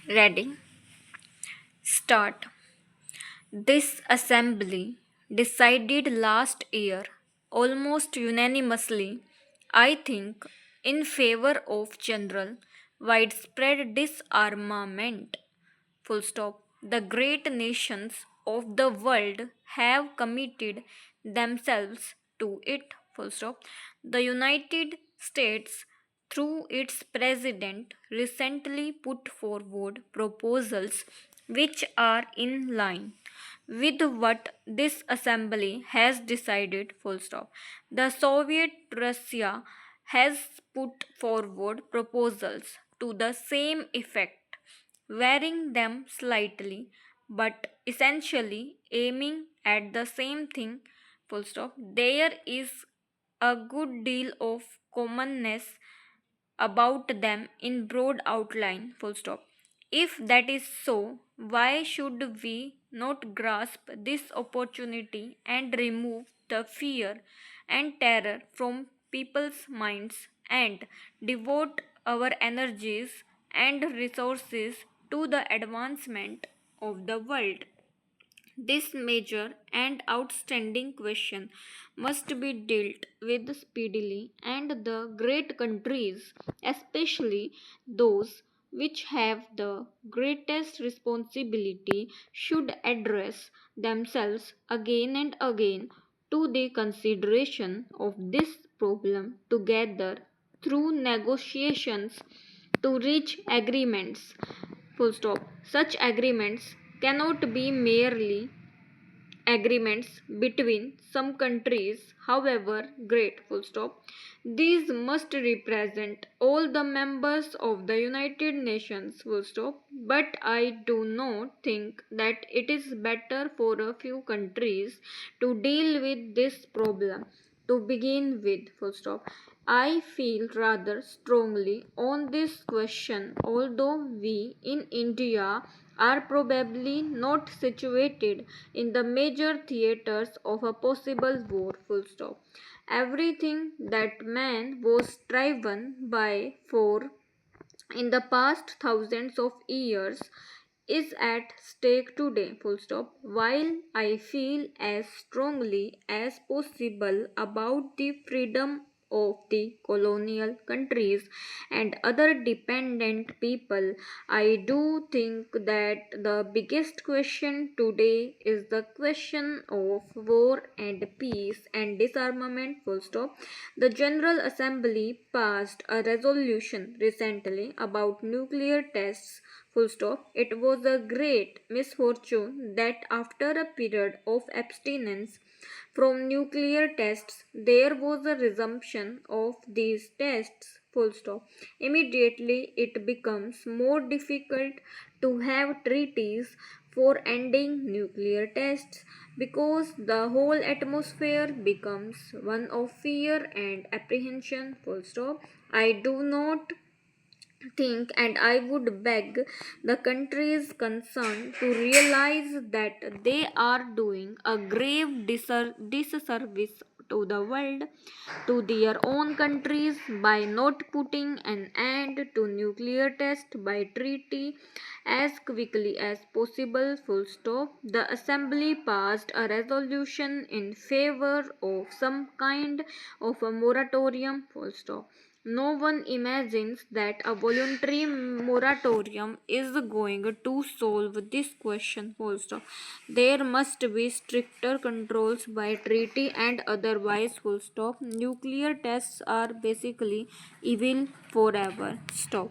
Ready? Start. This assembly decided last year, almost unanimously, I think, in favor of general widespread disarmament. Full stop. The great nations of the world have committed themselves to it. Full stop. The United States, through its president, recently put forward proposals which are in line with what this assembly has decided. Full stop. The Soviet Russia has put forward proposals to the same effect, varying them slightly but essentially aiming at the same thing. Full stop. There is a good deal of commonness about them in broad outline. Full stop. If that is so, why should we not grasp this opportunity and remove the fear and terror from people's minds and devote our energies and resources to the advancement of the world? This major and outstanding question must be dealt with speedily, and the great countries, especially those which have the greatest responsibility, should address themselves again and again to the consideration of this problem together through negotiations to reach agreements. Full stop. Such agreements cannot be merely agreements between some countries, however great. Full stop. These must represent all the members of the United Nations. Full stop. But I do not think that it is better for a few countries to deal with this problem to begin with. Full stop. I feel rather strongly on this question, although we in India are probably not situated in the major theaters of a possible war. Full stop. Everything that man was striven by for in the past thousands of years is at stake today. Full stop. While I feel as strongly as possible about the freedom of the colonial countries and other dependent people, I do think that the biggest question today is the question of war and peace and disarmament. Full stop. The General Assembly passed a resolution recently about nuclear tests. Full stop. It was a great misfortune that after a period of abstinence from nuclear tests, there was a resumption of these tests. Full stop. Immediately, it becomes more difficult to have treaties for ending nuclear tests because the whole atmosphere becomes one of fear and apprehension. Full stop. I do not think, and I would beg the countries concerned to realize that they are doing a grave disservice to the world, to their own countries, by not putting an end to nuclear tests by treaty as quickly as possible. Full stop. The Assembly passed a resolution in favor of some kind of a moratorium. Full stop. No one imagines that a voluntary moratorium is going to solve this question. Full stop. There must be stricter controls by treaty and otherwise. Full stop. Nuclear tests are basically evil forever. Stop.